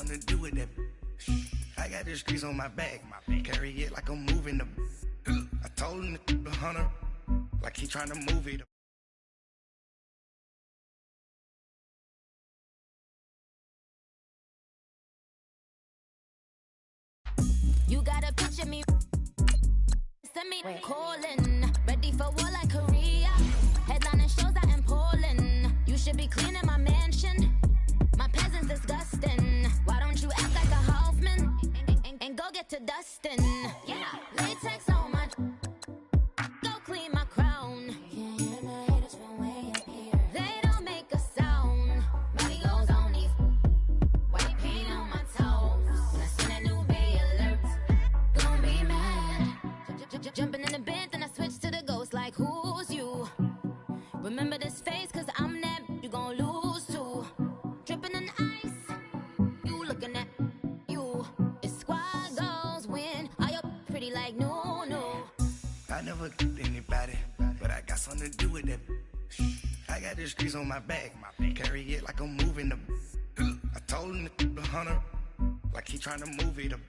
something to do with that. I got the streets on my back. Carry it like I'm moving the. I told him the hunter, like he trying to move it. You got a picture me. Send me calling. Ready for war like Korea. Headlining shows out in Poland. You should be cleaning my mansion. My peasants disgusting. Why don't you act like a Hoffman and go get to dustin'? Yeah, latex on my. Go clean my crown. Can't hear my haters from way up here. They don't make a sound. Money goes on these. White paint on my toes. When I send a new bay alert, gonna be mad. Jumping in the bed, then I switch to the ghost. Like who's you? Remember this face, cause I'm that you gon' lose to. Dripping in ice, you looking at you. It's squad goals win. Are you pretty like no? I never killed anybody, but I got something to do with that. I got the streets on my back. Carry it like I'm moving the. I told him the hunter, like he trying to move it up.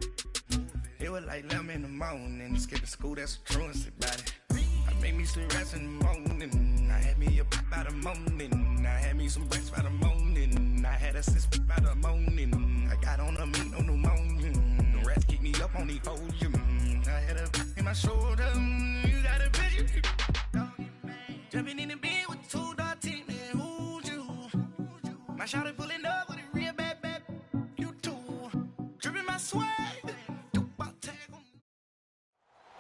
It was like 11 in the morning, skipping school, that's a truancy about it. I made me some rest in the morning, I had me up by the morning. I had me some breakfast by the morning, I had a six by the morning. I got on a meat on the morning, the rats keep me up on the podium. I had a in my shoulder, you got a vision. Jumping in the bed with two dark teeth, man, who's you? My shawty pulling up with a real bad, you too. Dripping my swag.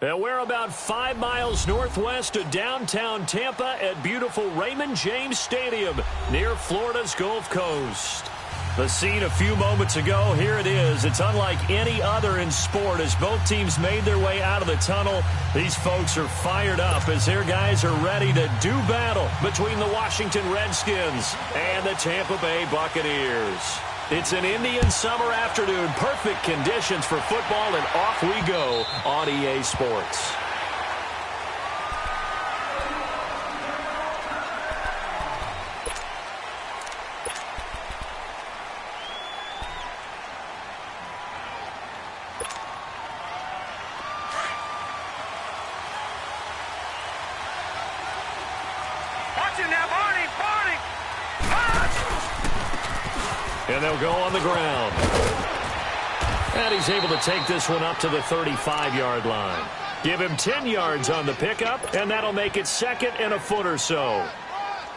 And we're about 5 miles northwest of downtown Tampa at beautiful Raymond James Stadium near Florida's Gulf Coast. The scene a few moments ago, here it is. It's unlike any other in sport as both teams made their way out of the tunnel. These folks are fired up as their guys are ready to do battle between the Washington Redskins and the Tampa Bay Buccaneers. It's an Indian summer afternoon, perfect conditions for football, and off we go on EA Sports. And they'll go on the ground. And he's able to take this one up to the 35-yard line. Give him 10 yards on the pickup, and that'll make it second and a foot or so.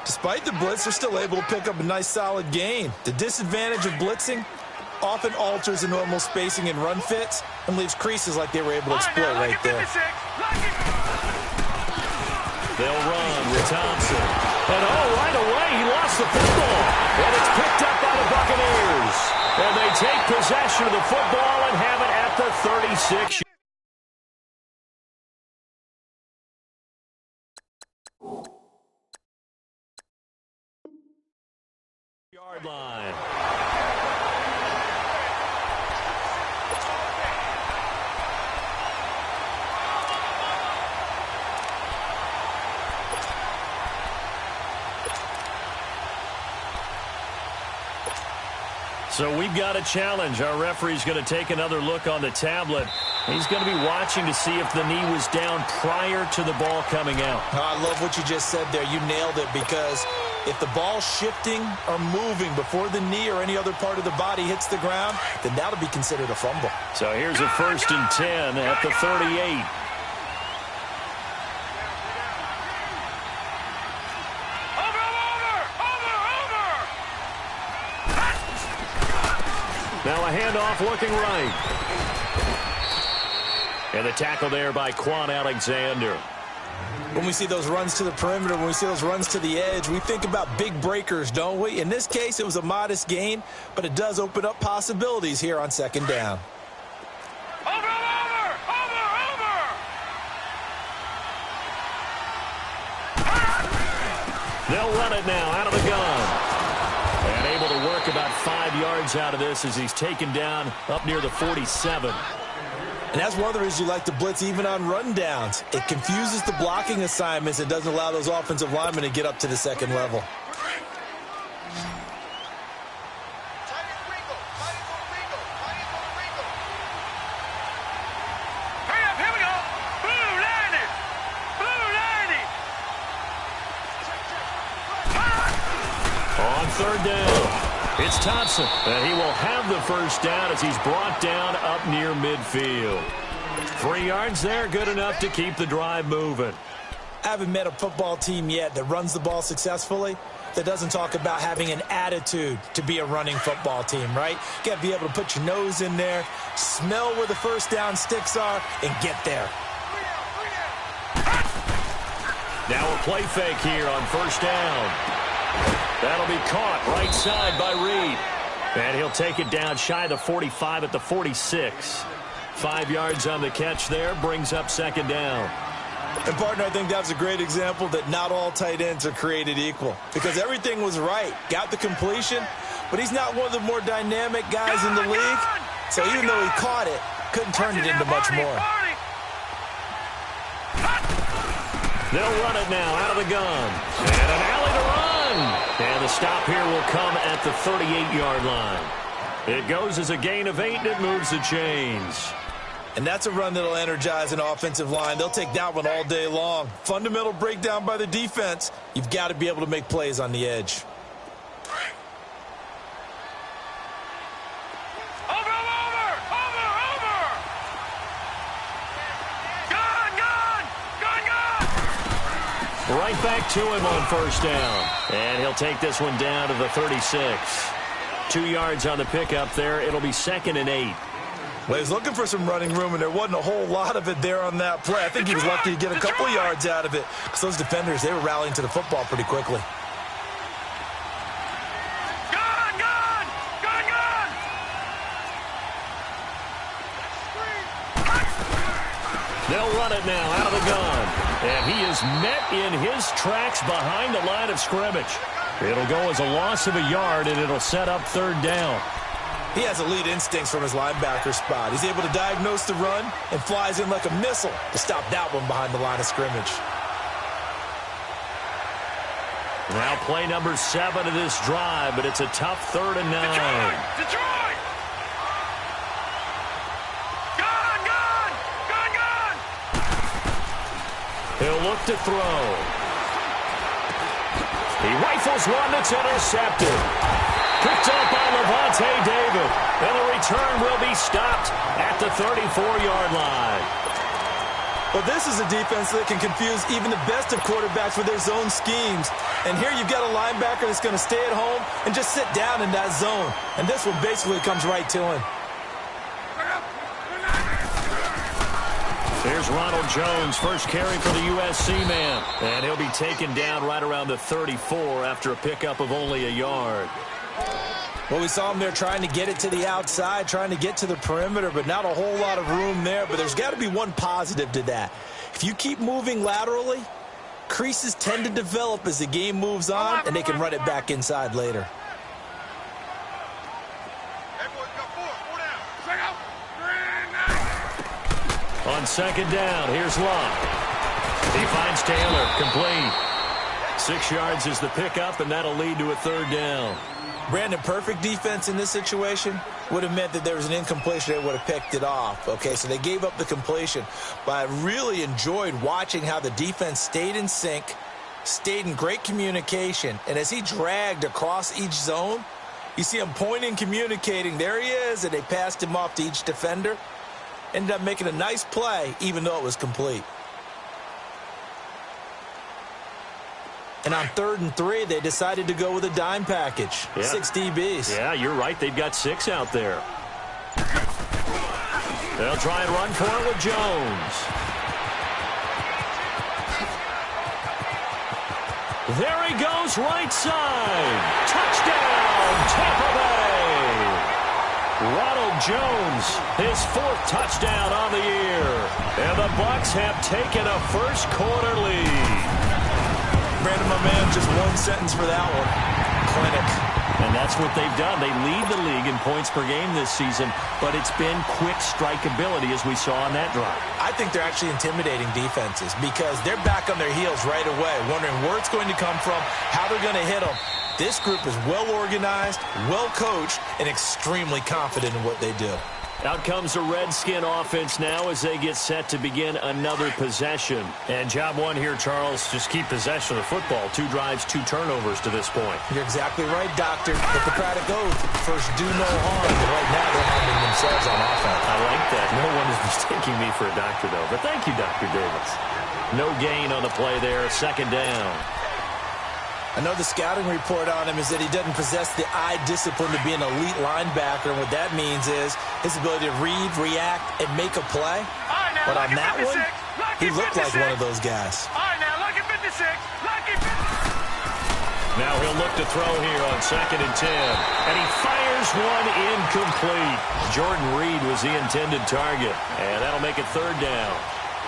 Despite the blitz, they're still able to pick up a nice, solid gain. The disadvantage of blitzing often alters the normal spacing and run fits and leaves creases like they were able to exploit right there. They'll run with Thompson. And right away, he lost the football. And it's picked up by the Buccaneers. And they take possession of the football and have it at the 36. Yard line. So we've got a challenge. Our referee's going to take another look on the tablet. He's going to be watching to see if the knee was down prior to the ball coming out. I love what you just said there. You nailed it, because if the ball's shifting or moving before the knee or any other part of the body hits the ground, then that'll be considered a fumble. So here's a 1st and 10 at the 38. Now a handoff looking right. And the tackle there by Quan Alexander. When we see those runs to the perimeter, when we see those runs to the edge, we think about big breakers, don't we? In this case, it was a modest gain, but it does open up possibilities here on 2nd down. They'll run it now out of the gun. And able to work about 5 yards out of this as he's taken down up near the 47. And that's one of the reasons you like to blitz even on rundowns. It confuses the blocking assignments and doesn't allow those offensive linemen to get up to the 2nd level. third down. It's Thompson, and he will have the first down as he's brought down up near midfield. 3 yards there, good enough to keep the drive moving. I haven't met a football team yet that runs the ball successfully that doesn't talk about having an attitude to be a running football team, right? You got to be able to put your nose in there, smell where the first down sticks are, and get there. Now a play fake here on first down. That'll be caught right side by Reed. And he'll take it down shy of the 45 at the 46. 5 yards on the catch there, brings up second down. And, partner, I think that was a great example that not all tight ends are created equal because everything was right. Got the completion, but he's not one of the more dynamic guys in the league. So even though he caught it, couldn't turn it into much more. They'll run it now out of the gun. And an alley to run. And the stop here will come at the 38-yard line. It goes as a gain of 8, and it moves the chains. And that's a run that'll energize an offensive line. They'll take that one all day long. Fundamental breakdown by the defense. You've got to be able to make plays on the edge. Over! Gun! Right back to him on first down. And he'll take this one down to the 36. 2 yards on the pickup there. It'll be 2nd and 8. Well, he was looking for some running room, and there wasn't a whole lot of it there on that play. I think he was lucky to get a couple of yards out of it because those defenders, they were rallying to the football pretty quickly. Gun! They'll run it now out of the gun. And he is met in his tracks behind the line of scrimmage. It'll go as a loss of a yard, and it'll set up third down. He has elite instincts from his linebacker spot. He's able to diagnose the run and flies in like a missile to stop that one behind the line of scrimmage. Now play number 7 of this drive, but it's a tough 3rd and 9. Detroit! Gun! He'll look to throw. He rifles one that's intercepted. Picked up by Hightymeben. And the return will be stopped at the 34-yard line. Well, this is a defense that can confuse even the best of quarterbacks with their zone schemes. And here you've got a linebacker that's going to stay at home and just sit down in that zone. And this one basically comes right to him. Here's Ronald Jones, first carry for the USC man. And he'll be taken down right around the 34 after a pickup of only a yard. Well, we saw him there trying to get it to the outside, trying to get to the perimeter, but not a whole lot of room there. But there's got to be one positive to that. If you keep moving laterally, creases tend to develop as the game moves on, and they can run it back inside later. On second down, here's Locke. He finds Taylor, complete. 6 yards is the pickup, and that'll lead to a third down. Brandon, perfect defense in this situation would have meant that there was an incompletion. They would have picked it off. Okay, so they gave up the completion. But I really enjoyed watching how the defense stayed in sync, stayed in great communication. And as he dragged across each zone, you see him pointing, communicating. There he is, and they passed him off to each defender. Ended up making a nice play, even though it was complete. And on 3rd and 3, they decided to go with a dime package. Yeah. 6 DBs. Yeah, you're right. They've got 6 out there. They'll try and run for it with Jones. There he goes, right side. Touchdown, Tampa Bay. Ronald Jones, his 4th touchdown on the year. And the Bucs have taken a first-quarter lead. Brandon, my man, just one sentence for that one. Clinic. And that's what they've done. They lead the league in points per game this season, but it's been quick strikeability as we saw on that drive. I think they're actually intimidating defenses because they're back on their heels right away, wondering where it's going to come from, how they're going to hit them. This group is well organized, well coached, and extremely confident in what they do. Out comes the Redskin offense now as they get set to begin another possession. And job one here, Charles, just keep possession of the football. 2 drives, 2 turnovers to this point. You're exactly right, Doctor. Hippocratic oath. First, do no harm. And right now, they're harming themselves on offense. I like that. No one is mistaking me for a doctor, though. But thank you, Dr. Davis. No gain on the play there. 2nd down. I know the scouting report on him is that he doesn't possess the eye discipline to be an elite linebacker. And what that means is his ability to read, react, and make a play. But on that one, he looked like one of those guys. Now he'll look to throw here on 2nd and 10. And he fires one incomplete. Jordan Reed was the intended target. And that'll make it 3rd down.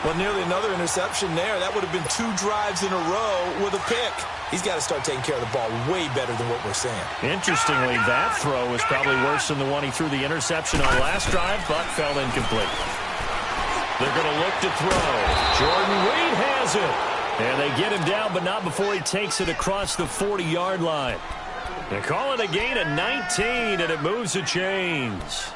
Well, nearly another interception there. That would have been 2 drives in a row with a pick. He's got to start taking care of the ball way better than what we're saying. Interestingly, that throw was probably worse than the one he threw the interception on last drive, but fell incomplete. They're going to look to throw. Jordan Reed has it. And they get him down, but not before he takes it across the 40-yard line. They call it a gain of 19, and it moves the chains.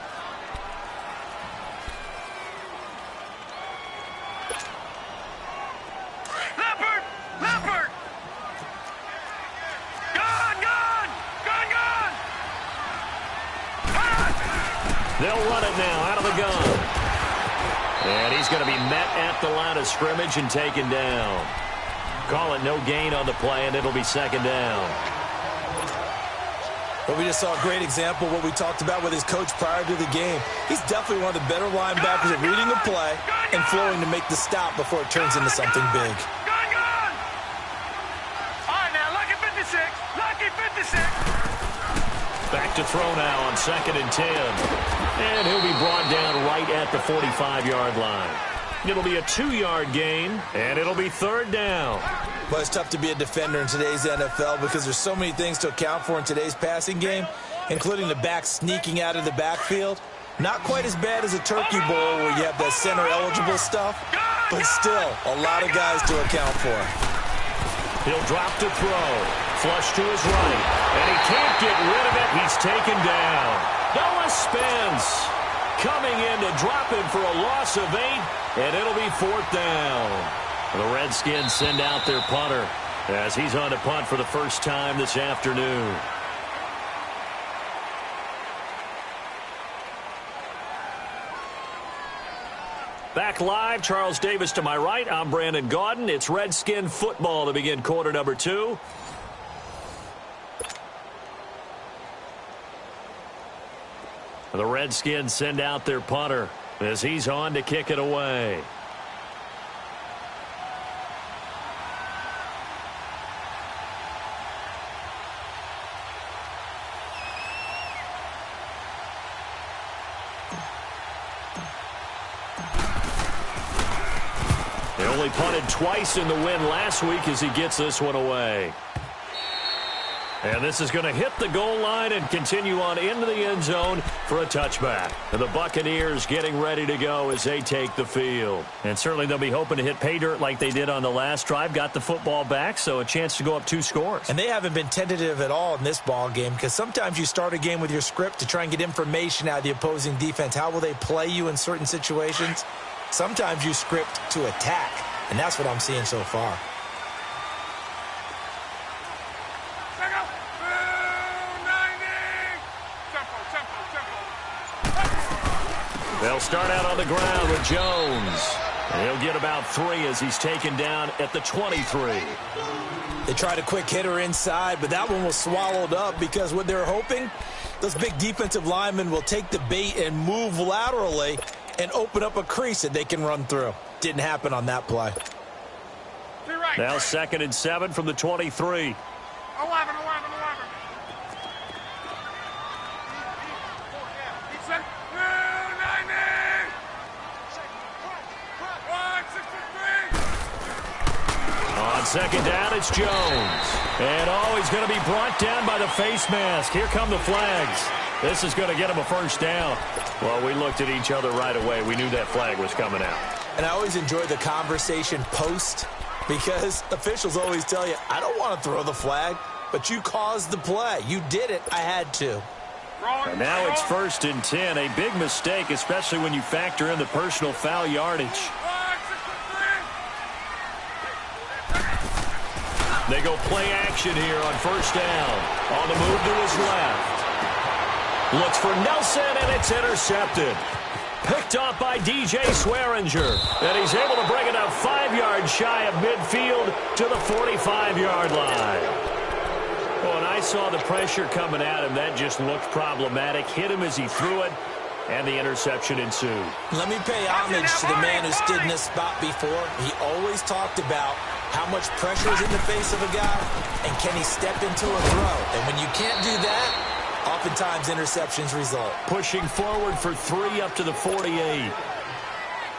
They'll run it now out of the gun. And he's going to be met at the line of scrimmage and taken down. Call it no gain on the play, and it'll be 2nd down. Well, we just saw a great example of what we talked about with his coach prior to the game. He's definitely one of the better linebackers at reading the play and flowing to make the stop before it turns into something big. Back to throw now on 2nd and 10. And he'll be brought down right at the 45-yard line. It'll be a 2-yard gain, and it'll be 3rd down. Well, it's tough to be a defender in today's NFL because there's so many things to account for in today's passing game, including the back sneaking out of the backfield. Not quite as bad as a turkey bowl where you have that center-eligible stuff, but still a lot of guys to account for. He'll drop to throw. Flush to his right. And he can't get rid of it. He's taken down. Noah Spence coming in to drop him for a loss of 8. And it'll be 4th down. The Redskins send out their punter as he's on to punt for the first time this afternoon. Back live, Charles Davis to my right. I'm Brandon Gaudin. It's Redskin football to begin quarter number 2. The Redskins send out their punter as he's on to kick it away. They only punted twice in the win last week as he gets this one away. And this is going to hit the goal line and continue on into the end zone for a touchback. And the Buccaneers getting ready to go as they take the field. And certainly they'll be hoping to hit pay dirt like they did on the last drive. Got the football back, so a chance to go up 2 scores. And they haven't been tentative at all in this ball game because sometimes you start a game with your script to try and get information out of the opposing defense. How will they play you in certain situations? Sometimes you script to attack, and that's what I'm seeing so far. They'll start out on the ground with Jones. And he'll get about 3 as he's taken down at the 23. They tried a quick hitter inside, but that one was swallowed up because what they're hoping, those big defensive linemen will take the bait and move laterally and open up a crease that they can run through. Didn't happen on that play. Now 2nd and 7 from the 23. 11. On 2nd down, it's Jones. And he's going to be brought down by the face mask. Here come the flags. This is going to get him a first down. Well, we looked at each other right away. We knew that flag was coming out. And I always enjoy the conversation post because officials always tell you, I don't want to throw the flag, but you caused the play. You did it. I had to. And now it's 1st and 10. A big mistake, especially when you factor in the personal foul yardage. They go play action here on 1st down. On the move to his left. Looks for Nelson, and it's intercepted. Picked off by DJ Swearinger. And he's able to bring it up 5 yards shy of midfield to the 45-yard line. Oh, and I saw the pressure coming at him. That just looked problematic. Hit him as he threw it, and the interception ensued. Let me pay homage to the man who stood in this spot before. He always talked about how much pressure is in the face of a guy, and can he step into a throw. And when you can't do that, oftentimes interceptions result. Pushing forward for 3 up to the 48.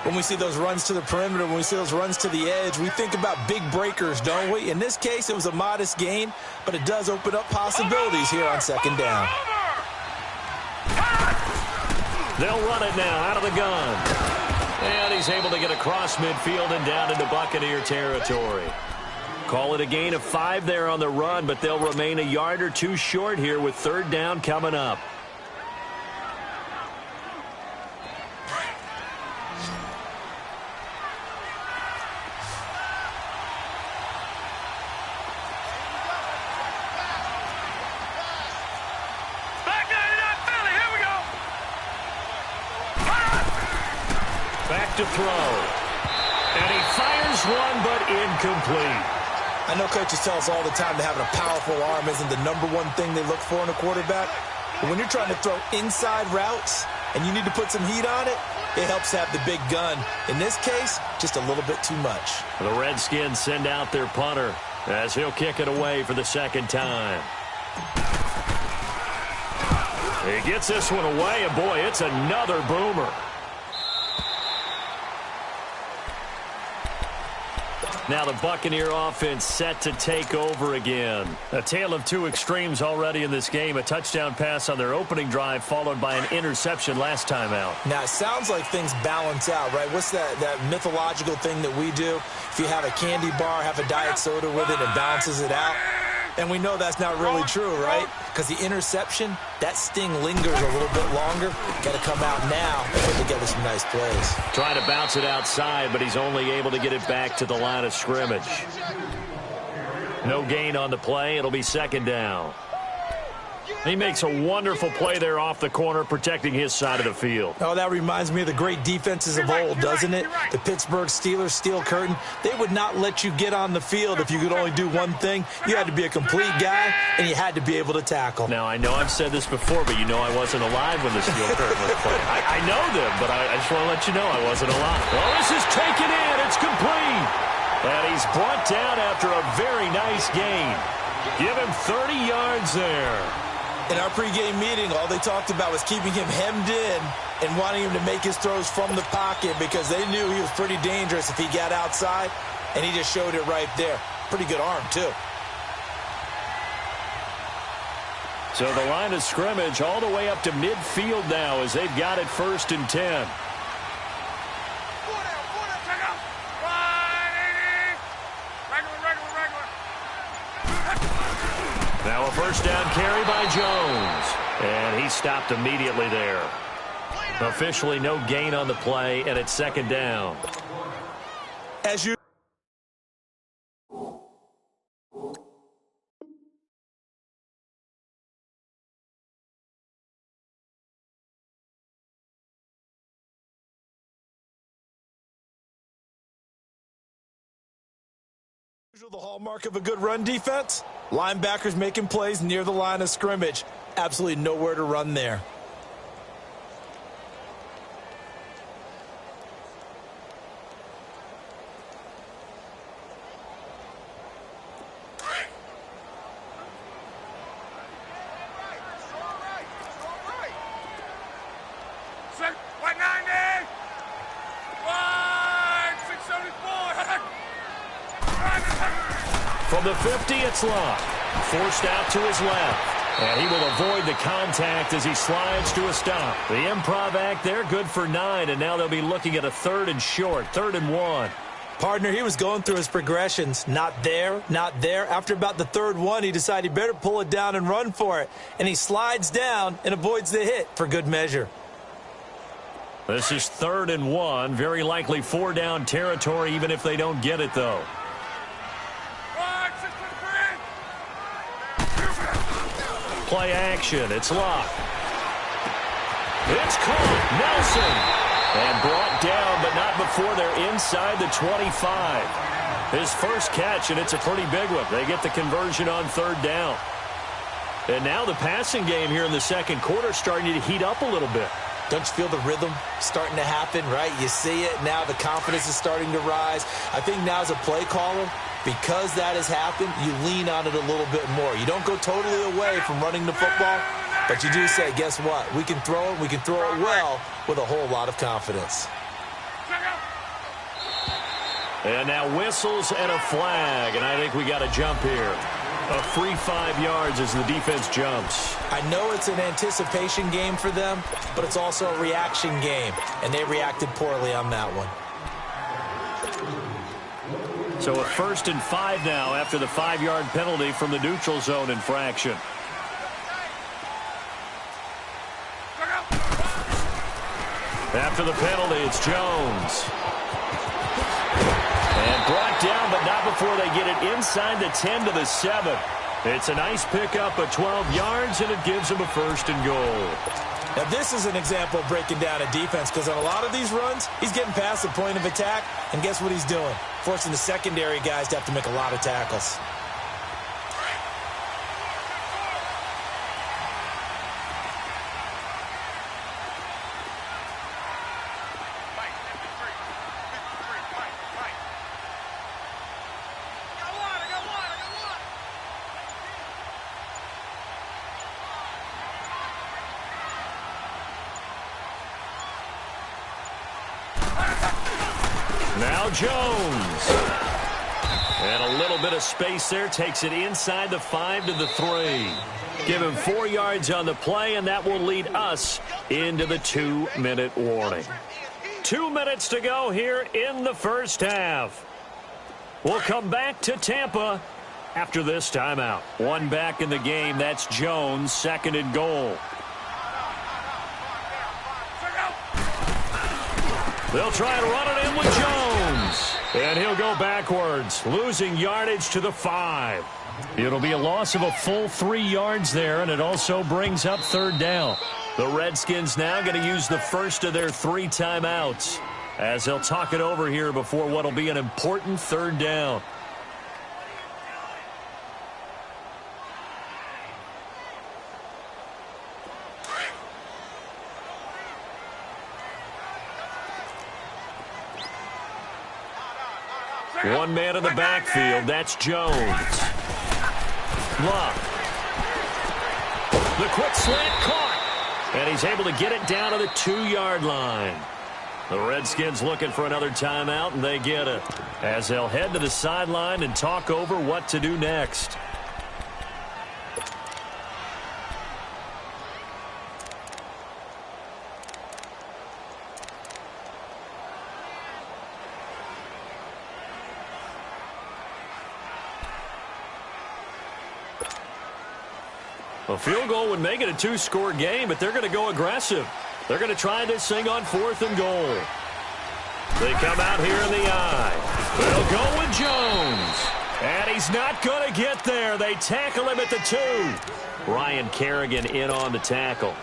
When we see those runs to the perimeter, when we see those runs to the edge, we think about big breakers, don't we? In this case, it was a modest gain, but it does open up possibilities here on 2nd down. They'll run it now out of the gun. And he's able to get across midfield and down into Buccaneer territory. Call it a gain of 5 there on the run, but they'll remain a yard or 2 short here with 3rd down coming up. To throw. And he fires one, but incomplete. I know coaches tell us all the time that having a powerful arm isn't the #1 thing they look for in a quarterback. But when you're trying to throw inside routes and you need to put some heat on it, it helps to have the big gun. In this case, just a little bit too much. The Redskins send out their punter as he'll kick it away for the 2nd time. He gets this one away, and boy, it's another boomer. Now the Buccaneer offense set to take over again. A tale of 2 extremes already in this game. A touchdown pass on their opening drive followed by an interception last time out. Now, it sounds like things balance out, right? What's that mythological thing that we do? If you have a candy bar, have a diet soda with it, it balances it out. And we know that's not really true, right? Because the interception, that sting lingers a little bit longer. Got to come out now and put together some nice plays. Trying to bounce it outside, but he's only able to get it back to the line of scrimmage. No gain on the play. It'll be 2nd down. He makes a wonderful play there off the corner, protecting his side of the field. Oh, that reminds me of the great defenses of old, doesn't it? The Pittsburgh Steelers, Steel Curtain. They would not let you get on the field if you could only do one thing. You had to be a complete guy, and you had to be able to tackle. Now, I know I've said this before, but you know I wasn't alive when the Steel Curtain was playing. I know them, but I just want to let you know I wasn't alive. Well, this is taken in. It's complete. And he's brought down after a very nice gain. Give him 30 yards there. In our pregame meeting, all they talked about was keeping him hemmed in and wanting him to make his throws from the pocket because they knew he was pretty dangerous if he got outside, and he just showed it right there. Pretty good arm, too. So the line of scrimmage all the way up to midfield now as they've got it 1st and 10. Now a 1st down carry by Jones. And he stopped immediately there. Officially no gain on the play, and it's 2nd down. As you the hallmark of a good run defense, linebackers making plays near the line of scrimmage. Absolutely nowhere to run there. From the 50, it's Locke. Forced out to his left. And he will avoid the contact as he slides to a stop. The improv act there, good for 9, and now they'll be looking at a 3rd and short, 3rd and 1. Partner, he was going through his progressions. Not there, not there. After about the third one, he decided he better pull it down and run for it. And he slides down and avoids the hit for good measure. This is 3rd and 1. Very likely 4-down territory, even if they don't get it, though. Play action. It's locked. It's caught. Nelson. And brought down, but not before they're inside the 25. His first catch, and it's a pretty big one. They get the conversion on 3rd down. And now the passing game here in the second quarter starting to heat up a little bit. Don't you feel the rhythm starting to happen, right? You see it now. The confidence is starting to rise. I think now as a play caller, because that has happened, you lean on it a little bit more. You don't go totally away from running the football, but you do say, guess what? We can throw it. We can throw it well with a whole lot of confidence. And now whistles and a flag, and I think we got a jump here. A free 5 yards as the defense jumps. I know it's an anticipation game for them, but it's also a reaction game, and they reacted poorly on that one. So a 1st and 5 now after the 5-yard penalty from the neutral zone infraction. After the penalty, it's Jones. And brought down, but not before they get it inside the 10 to the 7. It's a nice pickup of 12 yards, and it gives them a 1st and goal. Now, this is an example of breaking down a defense, because on a lot of these runs, he's getting past the point of attack, and guess what he's doing? Forcing the secondary guys to have to make a lot of tackles. Now Jones. And a little bit of space there. Takes it inside the 5 to the 3. Give him 4 yards on the play, and that will lead us into the 2-minute warning. 2 minutes to go here in the first half. We'll come back to Tampa after this timeout. One back in the game. That's Jones, 2nd and goal. They'll try and run it in with Jones. And he'll go backwards, losing yardage to the 5. It'll be a loss of a full 3 yards there, and it also brings up 3rd down. The Redskins now going to use the first of their 3 timeouts as they'll talk it over here before what will be an important 3rd down. One man in the backfield. That's Jones. Love. The quick slant caught. And he's able to get it down to the 2-yard line. The Redskins looking for another timeout, and they get it as they'll head to the sideline and talk over what to do next. A field goal would make it a 2-score game, but they're going to go aggressive. They're going to try this thing on 4th and goal. They come out here in the eye. They'll go with Jones. And he's not going to get there. They tackle him at the 2. Ryan Kerrigan in on the tackle.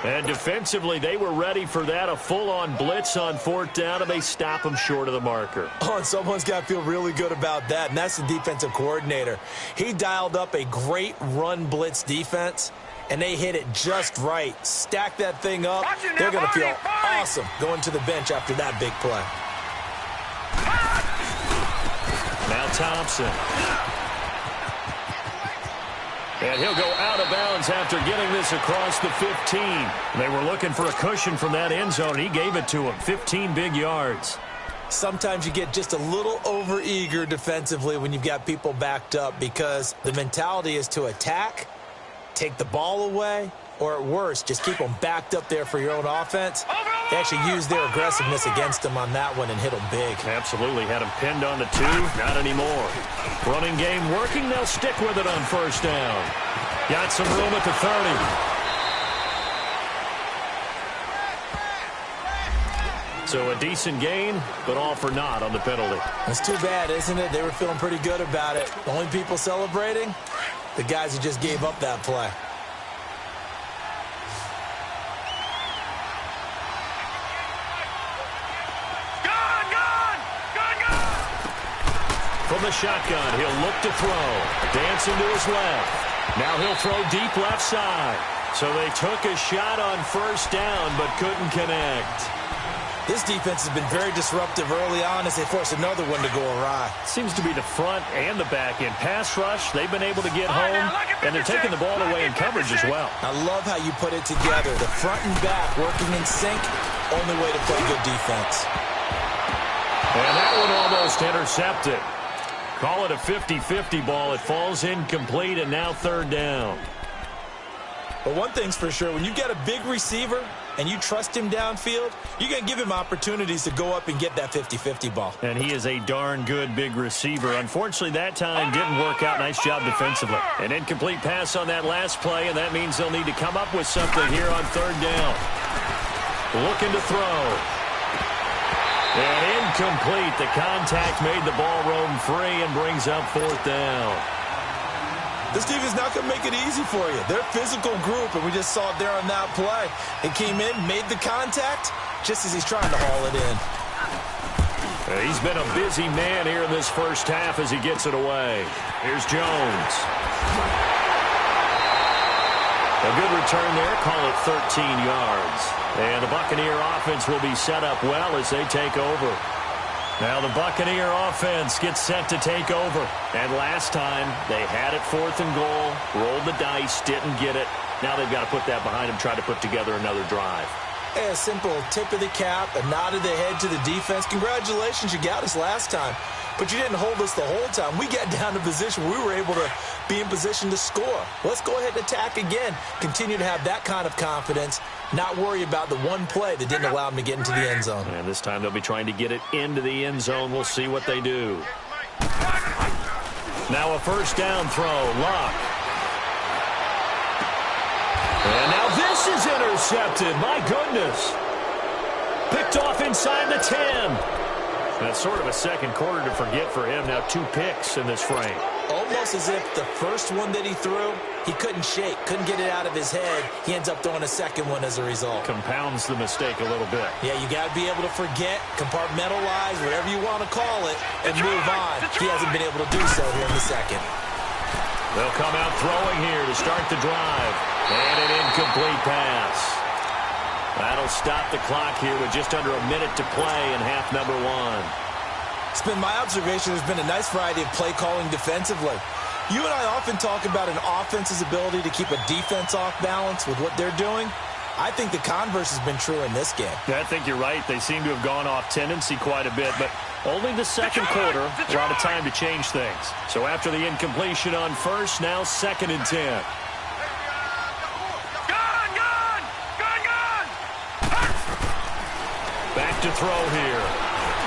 And defensively, they were ready for that, a full-on blitz on 4th down, and they stop him short of the marker. Oh, and someone's got to feel really good about that, and that's the defensive coordinator. He dialed up a great run blitz defense, and they hit it just right. Stack that thing up. They're going to feel awesome going to the bench after that big play. Now Thompson. And he'll go out of bounds after getting this across the 15. They were looking for a cushion from that end zone. He gave it to him. 15 big yards. Sometimes you get just a little overeager defensively when you've got people backed up because the mentality is to attack, take the ball away, or at worst, just keep them backed up there for your own offense. They actually used their aggressiveness against him on that one and hit him big. Absolutely. Had him pinned on the 2. Not anymore. Running game working. They'll stick with it on first down. Got some room at the 30. So a decent gain, but all for naught on the penalty. That's too bad, isn't it? They were feeling pretty good about it. The only people celebrating, the guys who just gave up that play. From the shotgun, he'll look to throw. Dancing to his left. Now he'll throw deep left side. So they took a shot on first down, but couldn't connect. This defense has been very disruptive early on as they force another one to go awry. Seems to be the front and the back end. Pass rush, they've been able to get home, and they're taking the ball away in coverage as well. I love how you put it together. The front and back working in sync, only way to play good defense. And that one almost intercepted. Call it a 50-50 ball. It falls incomplete, and now third down. But one thing's for sure, when you get a big receiver and you trust him downfield, you're going to give him opportunities to go up and get that 50-50 ball. And he is a darn good big receiver. Unfortunately, that time didn't work out. Nice job defensively. An incomplete pass on that last play, and that means they'll need to come up with something here on third down. Looking to throw. And incomplete. The contact made the ball roam free and brings up fourth down. This team is not going to make it easy for you. They're a physical group, and we just saw it there on that play. It came in, made the contact, just as he's trying to haul it in. He's been a busy man here in this first half as he gets it away. Here's Jones. A good return there. Call it 13 yards. And the Buccaneer offense will be set up well as they take over. Now the Buccaneer offense gets set to take over. And last time, they had it 4th and goal, rolled the dice, didn't get it. Now they've got to put that behind them, try to put together another drive. Hey, a simple tip of the cap, a nod of the head to the defense. Congratulations, you got us last time. But you didn't hold us the whole time. We got down to position where we were able to be in position to score. Let's go ahead and attack again. Continue to have that kind of confidence. Not worry about the one play that didn't allow them to get into the end zone. And this time they'll be trying to get it into the end zone. We'll see what they do. Now a first down throw. Luck. And now this is intercepted. My goodness. Picked off inside the 10. That's sort of a second quarter to forget for him. Now 2 picks in this frame. Almost as if the first one that he threw, he couldn't shake, couldn't get it out of his head. He ends up throwing a second one as a result. Compounds the mistake a little bit. Yeah, you got to be able to forget, compartmentalize, whatever you want to call it, and move on. He hasn't been able to do so here in the second. They'll come out throwing here to start the drive. And an incomplete pass. That'll stop the clock here with just under a minute to play in half number 1. It's been my observation there's been a nice variety of play calling defensively. You and I often talk about an offense's ability to keep a defense off balance with what they're doing. I think the converse has been true in this game. I think you're right. They seem to have gone off tendency quite a bit, but only the second quarter, a lot of time to change things. So after the incompletion on first, now 2nd and 10. Back to throw here.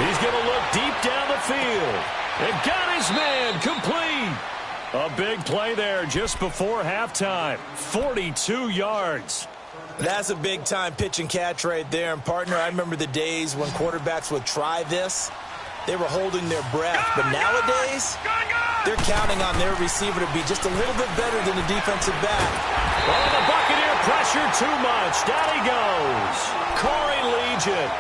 He's going to look deep down the field. And got his man complete. A big play there just before halftime. 42 yards. That's a big-time pitch and catch right there. And, partner, I remember the days when quarterbacks would try this. They were holding their breath. But nowadays, they're counting on their receiver to be just a little bit better than the defensive back. Oh, the Buccaneer pressure too much. Down he goes. Corey Legion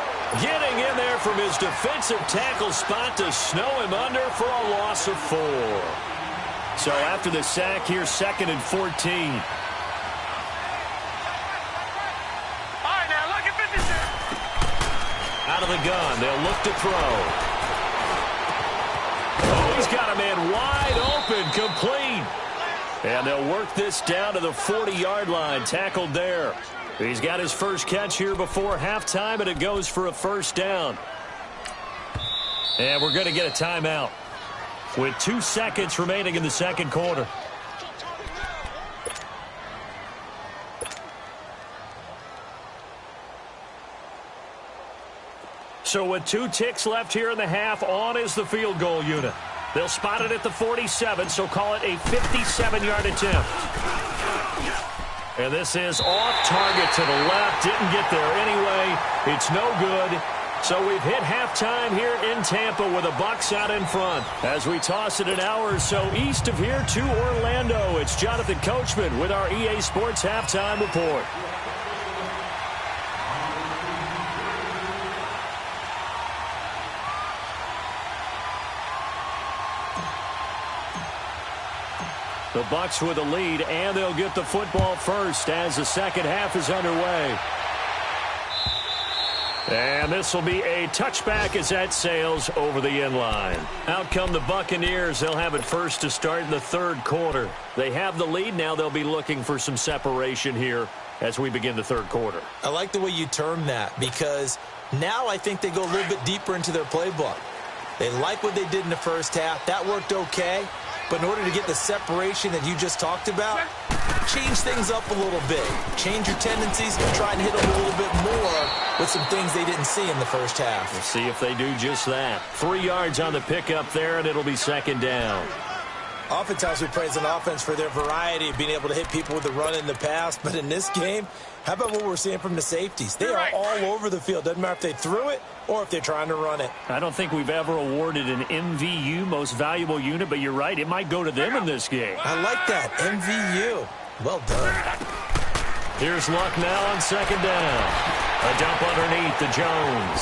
getting in there from his defensive tackle spot to snow him under for a loss of 4. So after the sack here, 2nd and 14. Out of the gun, they'll look to throw. Oh, he's got a man wide open, complete. And they'll work this down to the 40-yard line, tackled there. He's got his first catch here before halftime, and it goes for a first down. And we're going to get a timeout with 2 seconds remaining in the second quarter. So with 2 ticks left here in the half, on is the field goal unit. They'll spot it at the 47, so call it a 57-yard attempt. And this is off target to the left. Didn't get there anyway. It's no good. So we've hit halftime here in Tampa with the Bucs out in front. As we toss it an hour or so east of here to Orlando, it's Jonathan Coachman with our EA Sports Halftime Report. The Bucs with a lead, and they'll get the football first as the second half is underway. And this will be a touchback as that sails over the end line. Out come the Buccaneers. They'll have it first to start in the third quarter. They have the lead. Now they'll be looking for some separation here as we begin the third quarter. I like the way you term that, because now I think they go a little bit deeper into their playbook. They like what they did in the first half. That worked okay. But in order to get the separation that you just talked about, change things up a little bit. Change your tendencies and try and hit them a little bit more with some things they didn't see in the first half. We'll see if they do just that. 3 yards on the pickup there, and it'll be second down. Oftentimes we praise an offense for their variety of being able to hit people with the run in the pass. But in this game, how about what we're seeing from the safeties? They are all over the field. Doesn't matter if they threw it or if they're trying to run it. I don't think we've ever awarded an MVU, most valuable unit, but you're right. It might go to them in this game. I like that. MVU. Well done. Here's Luck now on second down. A dump underneath to Jones.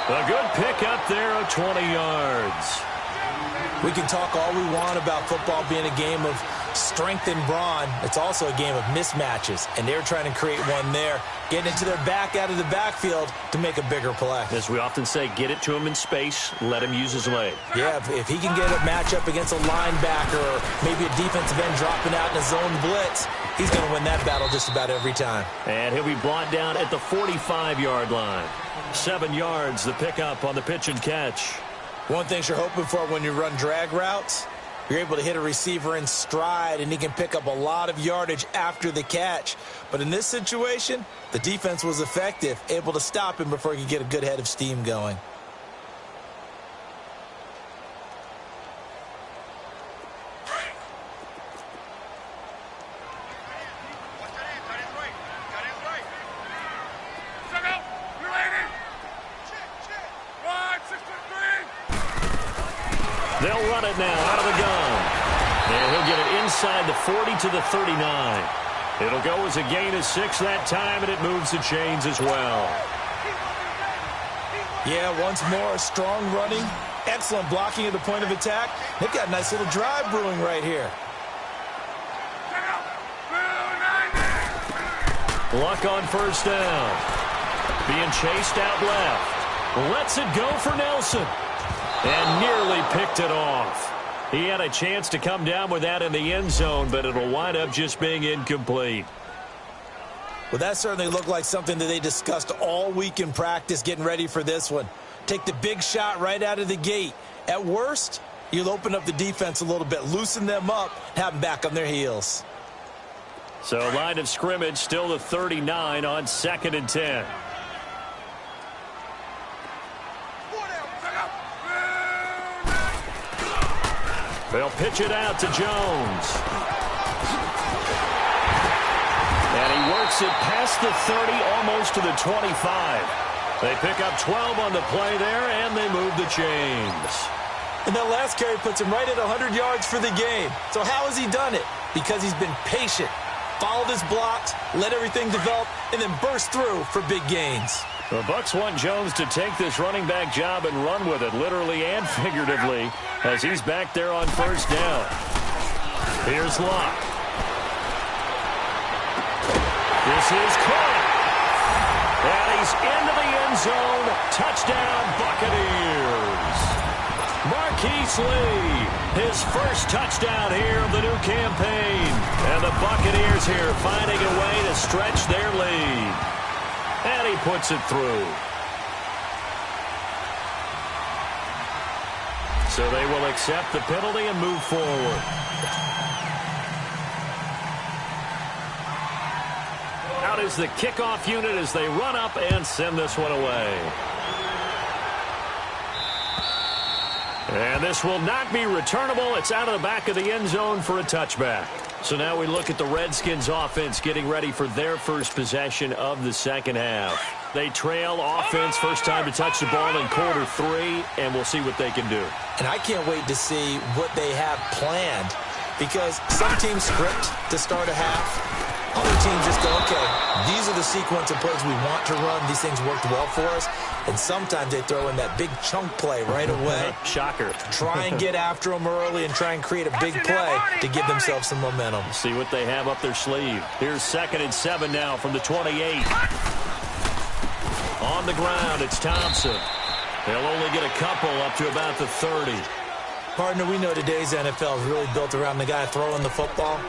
A good pickup there of 20 yards. We can talk all we want about football being a game of strength and brawn. It's also a game of mismatches, and they're trying to create one there, getting it to their back out of the backfield to make a bigger play. As we often say, get it to him in space, let him use his leg. Yeah, if he can get a matchup against a linebacker or maybe a defensive end dropping out in a zone blitz, he's going to win that battle just about every time. And he'll be brought down at the 45-yard line. 7 yards, the pickup on the pitch and catch. One thing you're hoping for when you run drag routes, you're able to hit a receiver in stride, and he can pick up a lot of yardage after the catch. But in this situation, the defense was effective, able to stop him before he could get a good head of steam going. They'll run it now out of the gun. And he'll get it inside the 40 to the 39. It'll go as a gain of 6 that time, and it moves the chains as well. Yeah, once more, strong running, excellent blocking at the point of attack. They've got a nice little drive brewing right here. Luck on first down. Being chased out left. Lets it go for Nelson. And nearly picked it off. He had a chance to come down with that in the end zone, but it'll wind up just being incomplete. Well, that certainly looked like something that they discussed all week in practice getting ready for this one. Take the big shot right out of the gate. At worst, you'll open up the defense a little bit, loosen them up, have them back on their heels. So line of scrimmage still the 39 on 2nd and 10. They'll pitch it out to Jones. And he works it past the 30, almost to the 25. They pick up 12 on the play there, and they move the chains. And that last carry puts him right at 100 yards for the game. So how has he done it? Because he's been patient, followed his blocks, let everything develop, and then burst through for big gains. The Bucs want Jones to take this running back job and run with it, literally and figuratively, as he's back there on first down. Here's Luck. This is caught. And he's into the end zone. Touchdown, Buccaneers. Marquise Lee, his first touchdown here of the new campaign. And the Buccaneers here finding a way to stretch their lead. And he puts it through. So they will accept the penalty and move forward. Out is the kickoff unit as they run up and send this one away. And this will not be returnable. It's out of the back of the end zone for a touchback. So now we look at the Redskins offense getting ready for their first possession of the second half. They trail offense, first time to touch the ball in quarter 3, and we'll see what they can do. And I can't wait to see what they have planned, because some teams script to start a half. Other teams just go, okay, these are the sequence of plays we want to run. These things worked well for us. And sometimes they throw in that big chunk play right away. Shocker. Try and get after them early and try and create a big play to give themselves some momentum. See what they have up their sleeve. Here's 2nd and 7 now from the 28. On the ground, it's Thompson. They'll only get a couple up to about the 30. Partner, we know today's NFL is really built around the guy throwing the football.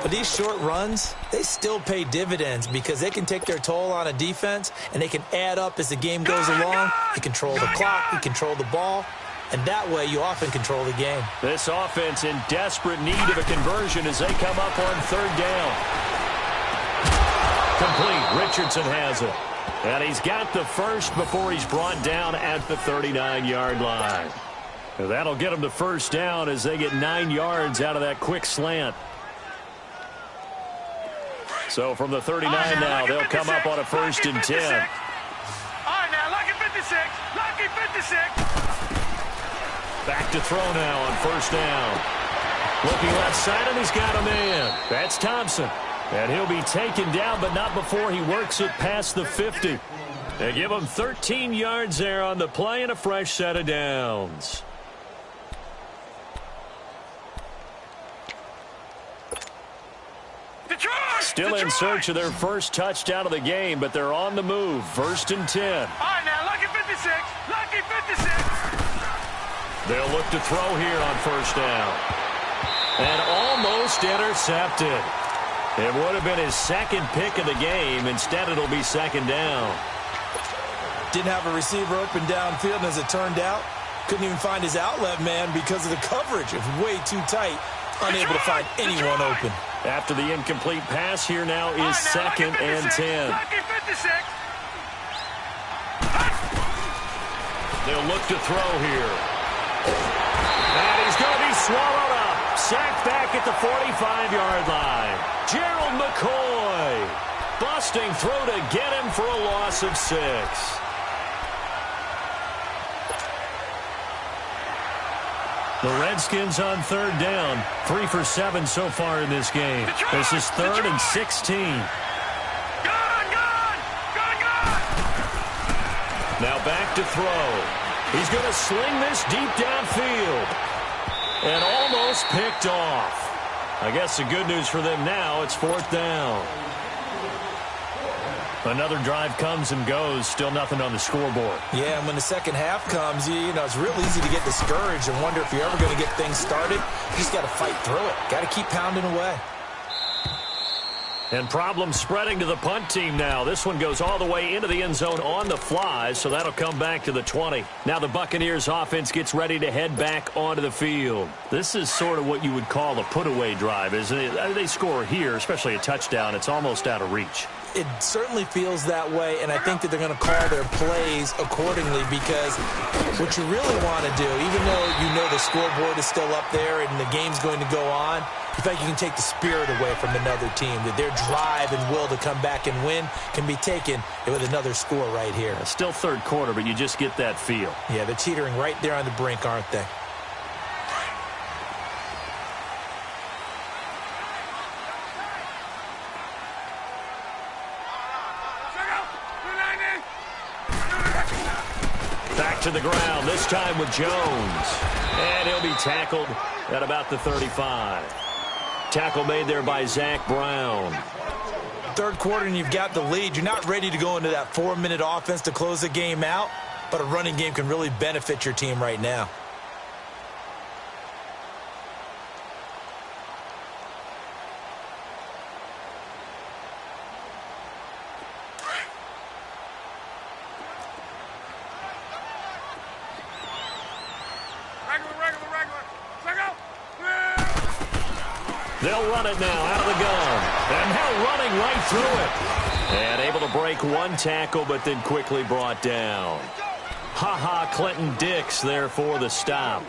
But these short runs, they still pay dividends because they can take their toll on a defense and they can add up as the game goes along. You control the clock, you control the ball, and that way you often control the game. This offense in desperate need of a conversion as they come up on 3rd down. Complete. Richardson has it. And he's got the first before he's brought down at the 39-yard line. That'll get him to first down as they get 9 yards out of that quick slant. So from the 39 now, they'll come up on a 1st and 10. All right, now, lucky 56. Lucky 56. Back to throw now on 1st down. Looking left side, and he's got a man. That's Thompson. And he'll be taken down, but not before he works it past the 50. They give him 13 yards there on the play and a fresh set of downs. Still in search of their first touchdown of the game, but they're on the move. 1st and 10. All right, now, lucky 56. Lucky 56. They'll look to throw here on 1st down. And almost intercepted. It would have been his 2nd pick of the game. Instead, it'll be 2nd down. Didn't have a receiver open downfield, and as it turned out, couldn't even find his outlet man because of the coverage. It was way too tight. Unable to find anyone open. After the incomplete pass, here now is 2nd and 10. Lucky 56. They'll look to throw here. And he's going to be swallowed up. Sacked back at the 45-yard line. Gerald McCoy busting through to get him for a loss of 6. The Redskins on 3rd down. 3 for 7 so far in this game. This is 3rd and 16. Now back to throw. He's going to sling this deep downfield. And almost picked off. I guess the good news for them now, it's 4th down. Another drive comes and goes. Still nothing on the scoreboard. Yeah, and when the second half comes, you know, it's real easy to get discouraged and wonder if you're ever going to get things started. You just got to fight through it. Got to keep pounding away. And problems spreading to the punt team now. This one goes all the way into the end zone on the fly, so that'll come back to the 20. Now the Buccaneers offense gets ready to head back onto the field. This is sort of what you would call a put-away drive, isn't it? They score here, especially a touchdown. It's almost out of reach. It certainly feels that way, and I think that they're going to call their plays accordingly, because what you really want to do, even though you know the scoreboard is still up there and the game's going to go on, you think you can take the spirit away from another team, that their drive and will to come back and win can be taken with another score right here. Still 3rd quarter, but you just get that feel. Yeah, they're teetering right there on the brink, aren't they? Back to the ground, this time with Jones. And he'll be tackled at about the 35. Tackle made there by Zach Brown. 3rd quarter and you've got the lead. You're not ready to go into that 4-minute offense to close the game out, but a running game can really benefit your team right now. They'll run it now out of the gun. And now running right through it. And able to break one tackle, but then quickly brought down. Clinton Dix there for the stop.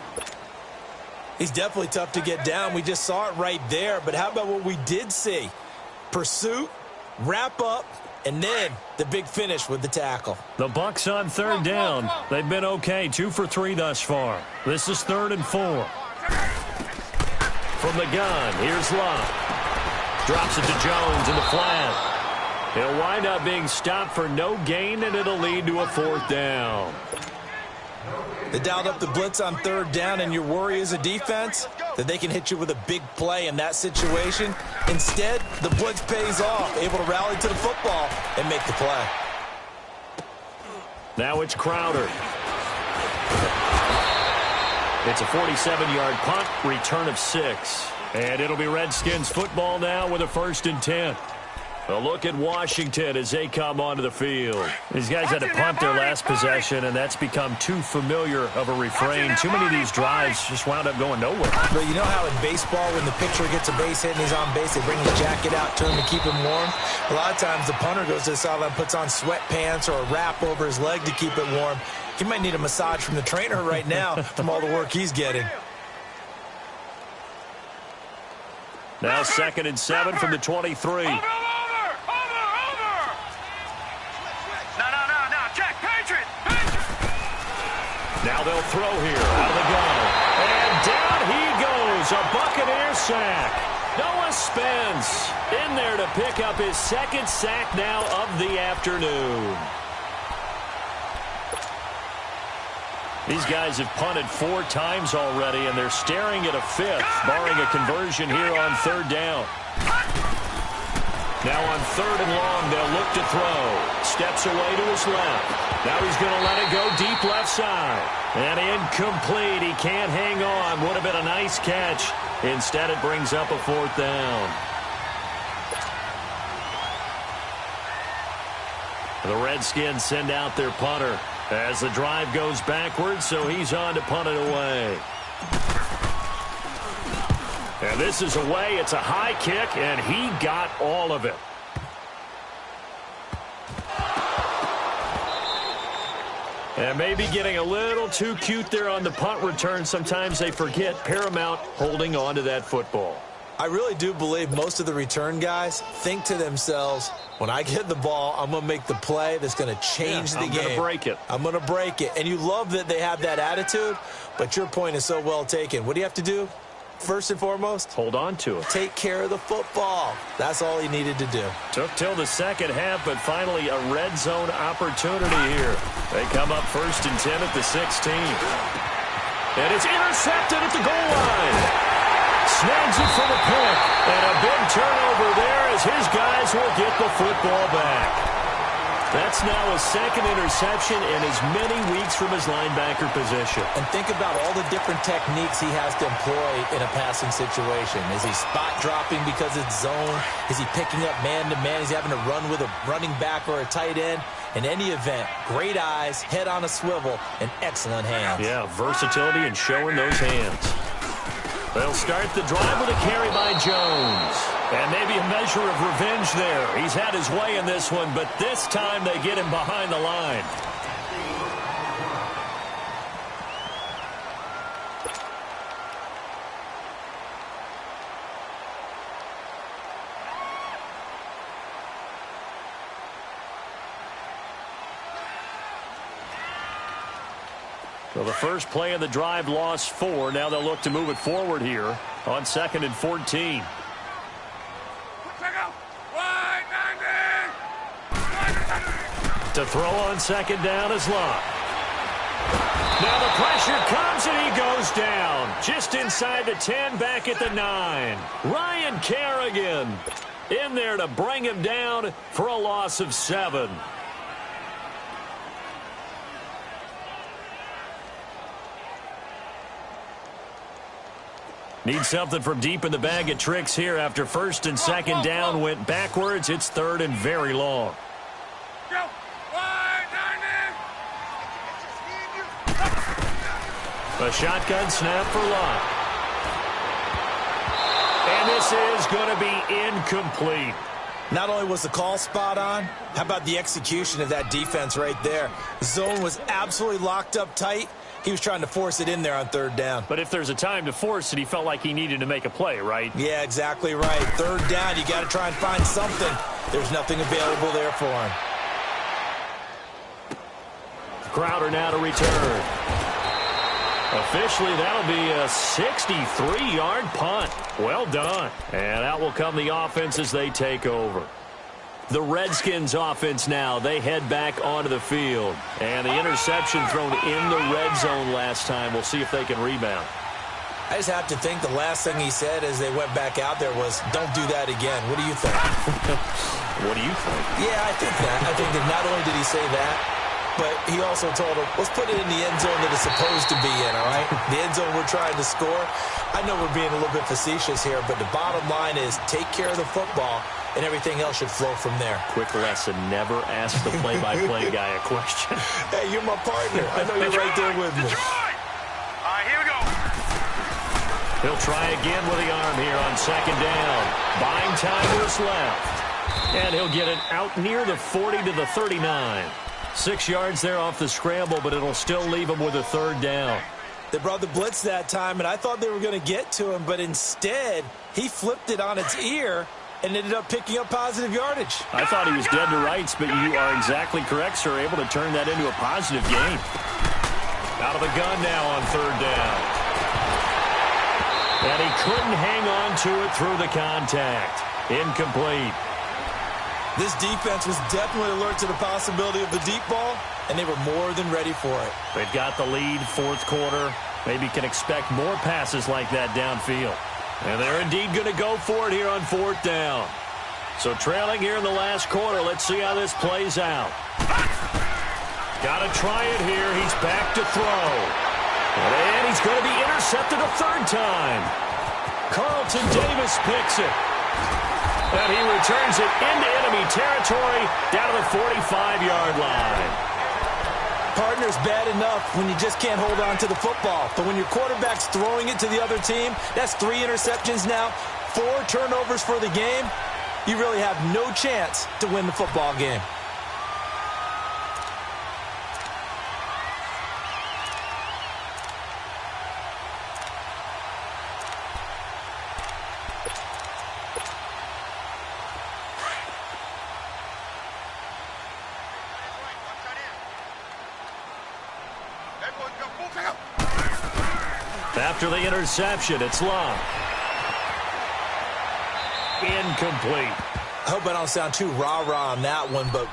He's definitely tough to get down. We just saw it right there. But how about what we did see? Pursuit, wrap up, and then the big finish with the tackle. The Bucs on third down. They've been okay, 2 for 3 thus far. This is 3rd and 4. From the gun, here's Love. Drops it to Jones in the flat. He'll wind up being stopped for no gain, and it'll lead to a 4th down. They dialed up the blitz on 3rd down, and your worry as a defense that they can hit you with a big play in that situation. Instead, the blitz pays off, able to rally to the football and make the play. Now it's Crowder. It's a 47-yard punt, return of 6. And it'll be Redskins football now with a 1st and 10. A look at Washington as they come onto the field. These guys had to punt their last possession, and that's become too familiar of a refrain. Too many of these drives just wound up going nowhere. But you know how in baseball, when the pitcher gets a base hit and he's on base, they bring the jacket out to him to keep him warm? A lot of times the punter goes to the sideline, puts on sweatpants or a wrap over his leg to keep it warm. He might need a massage from the trainer right now from all the work he's getting. Now 2nd and 7 from the 23. Now they'll throw here out of the gun. And down he goes. A Buccaneer sack. Noah Spence in there to pick up his 2nd sack now of the afternoon. These guys have punted 4 times already, and they're staring at a 5th, barring a conversion here on 3rd down. Now on 3rd and long, they'll look to throw. Steps away to his left. Now he's going to let it go deep left side. And incomplete. He can't hang on. Would have been a nice catch. Instead, it brings up a 4th down. The Redskins send out their punter as the drive goes backwards, so he's on to punt it away. And this is away. It's a high kick, and he got all of it. And maybe getting a little too cute there on the punt return. Sometimes they forget paramount holding on to that football. I really do believe most of the return guys think to themselves, when I get the ball, I'm going to make the play that's going to change the game. I'm going to break it. I'm going to break it. And you love that they have that attitude, but your point is so well taken. What do you have to do? First and foremost, hold on to it. Take care of the football. That's all he needed to do. Took till the 2nd half, but finally a red zone opportunity here. They come up 1st and 10 at the 16. And it's intercepted at the goal line. Snags it for the pick. And a big turnover there as his guys will get the football back. That's now a 2nd interception in as many weeks from his linebacker position. And think about all the different techniques he has to employ in a passing situation. Is he spot dropping because it's zone? Is he picking up man-to-man? Is he having to run with a running back or a tight end? In any event, great eyes, head on a swivel, and excellent hands. Yeah, versatility and showing those hands. They'll start the drive with a carry by Jones. And maybe a measure of revenge there. He's had his way in this one, but this time they get him behind the line. So the first play of the drive lost 4. Now they'll look to move it forward here on 2nd and 14. To throw on 2nd down is Love. Now the pressure comes and he goes down. Just inside the 10, back at the 9. Ryan Kerrigan in there to bring him down for a loss of 7. Need something from deep in the bag of tricks here after 1st and 2nd down went backwards. It's 3rd and very long. A shotgun snap for Love. And this is going to be incomplete. Not only was the call spot on, how about the execution of that defense right there? Zone was absolutely locked up tight. He was trying to force it in there on third down. But if there's a time to force it, he felt like he needed to make a play, right? Yeah, exactly right. Third down, you got to try and find something. There's nothing available there for him. Crowder now to return. Officially, that'll be a 63-yard punt. Well done. And out will come the offense as they take over. The Redskins offense now, they head back onto the field. And the interception thrown in the red zone last time. We'll see if they can rebound. I just have to think the last thing he said as they went back out there was, don't do that again. What do you think? What do you think? Yeah, I think that. I think that not only did he say that, but he also told him, let's put it in the end zone that it's supposed to be in, all right? The end zone we're trying to score. I know we're being a little bit facetious here, but the bottom line is take care of the football, and everything else should flow from there. Quick lesson, never ask the play-by-play guy a question. Hey, you're my partner. I know you're right there with me. All right, here we go. He'll try again with the arm here on second down. Buying time to his left. And he'll get it out near the 40 to the 39. 6 yards there off the scramble, but it'll still leave him with a third down. They brought the blitz that time, and I thought they were going to get to him, but instead, he flipped it on its ear and ended up picking up positive yardage. I thought he was dead to rights, but you are exactly correct, sir. Able to turn that into a positive gain. Out of the gun now on third down. And he couldn't hang on to it through the contact. Incomplete. This defense was definitely alert to the possibility of the deep ball, and they were more than ready for it. They've got the lead, fourth quarter. Maybe can expect more passes like that downfield. And they're indeed going to go for it here on fourth down. So trailing here in the last quarter. Let's see how this plays out. Got to try it here. He's back to throw. And he's going to be intercepted a third time. Carlton Davis picks it. And he returns it into enemy territory down to the 45-yard line. Partner's bad enough when you just can't hold on to the football. But when your quarterback's throwing it to the other team, that's 3 interceptions now, 4 turnovers for the game. You really have no chance to win the football game. After the interception, it's long. Incomplete. I hope I don't sound too rah-rah on that one, but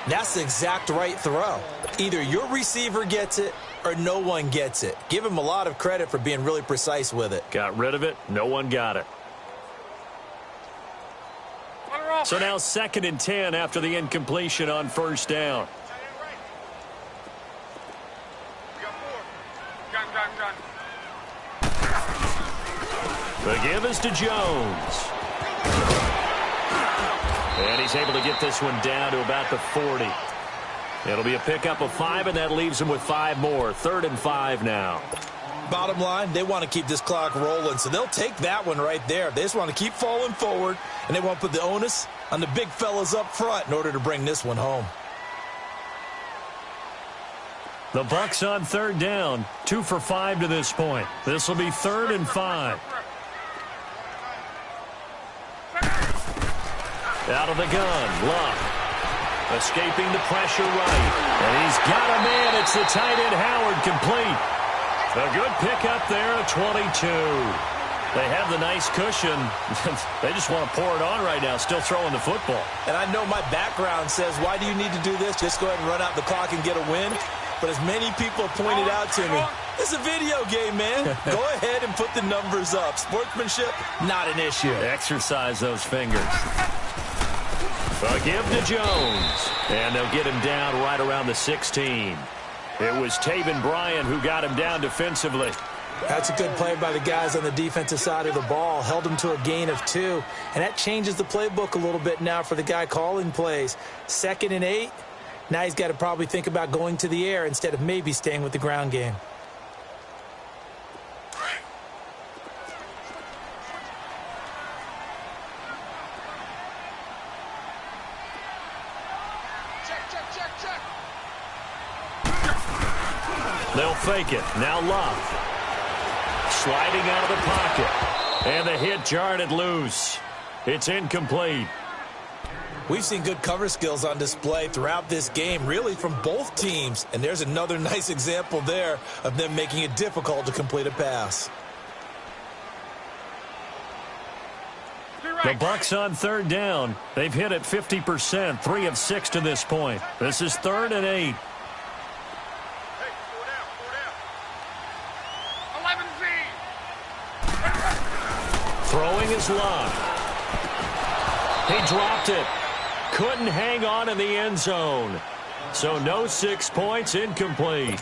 that's the exact right throw. Either your receiver gets it or no one gets it. Give him a lot of credit for being really precise with it. Got rid of it. No one got it. So now 2nd and 10 after the incompletion on first down. The give is to Jones. And he's able to get this one down to about the 40. It'll be a pickup of 5, and that leaves him with 5 more. 3rd and 5 now. Bottom line, they want to keep this clock rolling, so they'll take that one right there. They just want to keep falling forward, and they want to put the onus on the big fellas up front in order to bring this one home. The Bucs on third down. 2 for 5 to this point. This will be 3rd and 5. Out of the gun, Luck. Escaping the pressure right. And he's got a man. It's the tight end, Howard, complete. A good pickup there at 22. They have the nice cushion. They just want to pour it on right now, still throwing the football. And I know my background says, why do you need to do this? Just go ahead and run out the clock and get a win. But as many people have pointed out to me, it's a video game, man. Go ahead and put the numbers up. Sportsmanship, not an issue. Exercise those fingers. A give to Jones. And they'll get him down right around the 16. It was Taven Bryan who got him down defensively. That's a good play by the guys on the defensive side of the ball. Held him to a gain of 2. And that changes the playbook a little bit now for the guy calling plays. 2nd and 8. Now he's got to probably think about going to the air instead of maybe staying with the ground game. They'll fake it. Now Love. Sliding out of the pocket. And the hit jarred it loose. It's incomplete. We've seen good cover skills on display throughout this game, really from both teams. And there's another nice example there of them making it difficult to complete a pass. The Bucs on third down. They've hit it 50%, 3 of 6 to this point. This is 3rd and 8. Throwing is Love. He dropped it. Couldn't hang on in the end zone. So no 6 points, incomplete.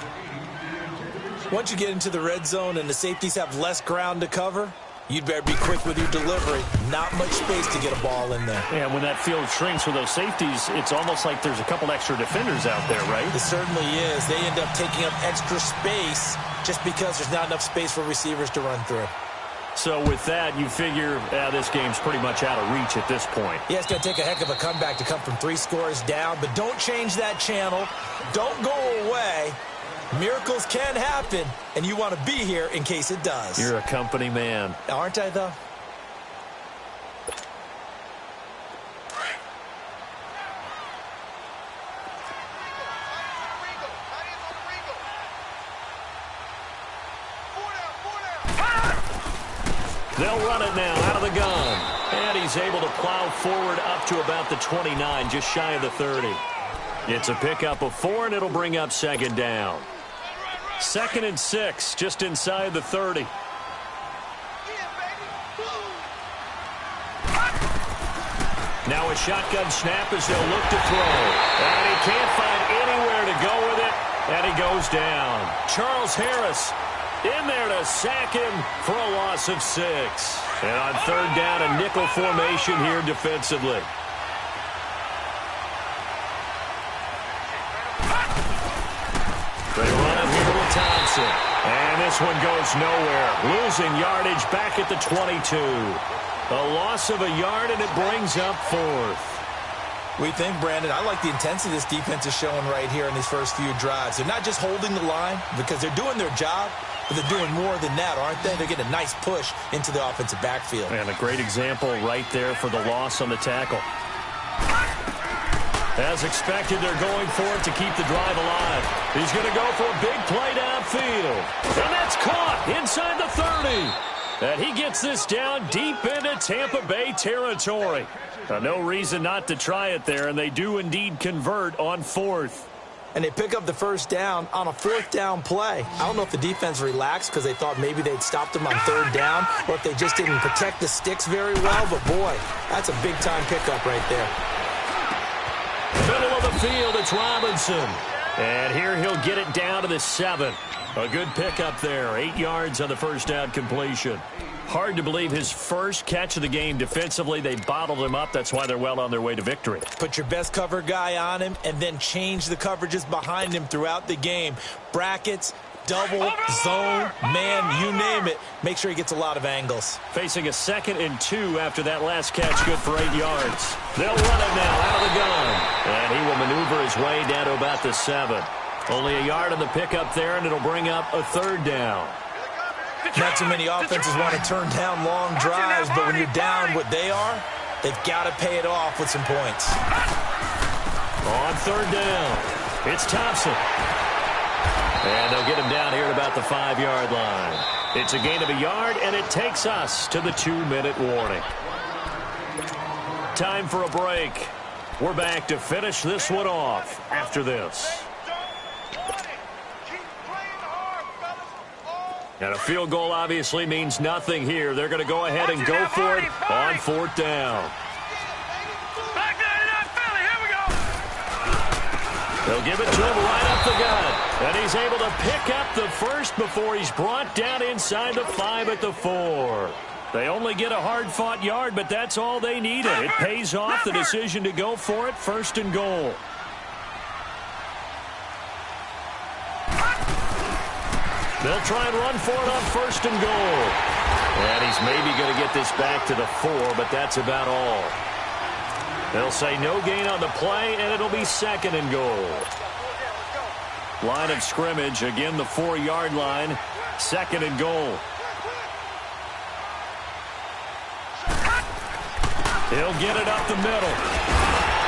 Once you get into the red zone and the safeties have less ground to cover, you'd better be quick with your delivery. Not much space to get a ball in there. Yeah, when that field shrinks with those safeties, it's almost like there's a couple extra defenders out there, right? It certainly is. They end up taking up extra space just because there's not enough space for receivers to run through. So with that, you figure this game's pretty much out of reach at this point. Yeah, it's going to take a heck of a comeback to come from 3 scores down, but don't change that channel. Don't go away. Miracles can happen, and you want to be here in case it does. You're a company man. Aren't I, though? They'll run it now out of the gun. And he's able to plow forward up to about the 29, just shy of the 30. It's a pickup of 4, and it'll bring up 2nd down. 2nd and 6, just inside the 30. Now a shotgun snap as they'll look to throw. And he can't find anywhere to go with it, and he goes down. Charles Harris in there to sack him for a loss of 6. And on 3rd down, a nickel formation here defensively. They run it here with Thompson. And this one goes nowhere. Losing yardage back at the 22. A loss of a yard, and it brings up 4th. We think, Brandon, I like the intensity this defense is showing right here in these first few drives. They're not just holding the line because they're doing their job, but they're doing more than that, aren't they? They're getting a nice push into the offensive backfield. And a great example right there for the loss on the tackle. As expected, they're going for it to keep the drive alive. He's going to go for a big play downfield. And that's caught inside the 30. And he gets this down deep into Tampa Bay territory. No reason not to try it there, and they do indeed convert on 4th. And they pick up the 1st down on a 4th down play. I don't know if the defense relaxed because they thought maybe they'd stopped them on 3rd down, or if they just didn't protect the sticks very well. But, boy, that's a big-time pickup right there. Middle of the field, it's Robinson. And here he'll get it down to the 7. A good pickup there. 8 yards on the 1st down completion. Hard to believe his first catch of the game defensively. They bottled him up. That's why they're well on their way to victory. Put your best cover guy on him and then change the coverages behind him throughout the game. Brackets, double, zone, man, you name it. Make sure he gets a lot of angles. Facing a 2nd and 2 after that last catch, good for 8 yards. They'll run it now out of the gun. And he will maneuver his way down to about the 7. Only a yard on the pickup there, and it'll bring up a 3rd down. Not too many offenses want to turn down long drives, but when you're down what they are, they've got to pay it off with some points. On 3rd down, it's Thompson. And they'll get him down here at about the 5-yard line. It's a gain of a yard, and it takes us to the 2-minute warning. Time for a break. We're back to finish this one off after this. And a field goal obviously means nothing here. They're going to go ahead and go for it on 4th down. They'll give it to him right up the gut. And he's able to pick up the first before he's brought down inside the 5 at the 4. They only get a hard-fought yard, but that's all they needed. It pays off the decision to go for it, 1st and goal. They'll try and run for it on 1st and goal. And he's maybe going to get this back to the 4, but that's about all. They'll say no gain on the play, and it'll be 2nd and goal. Line of scrimmage, again the 4-yard line, 2nd and goal. He'll get it up the middle.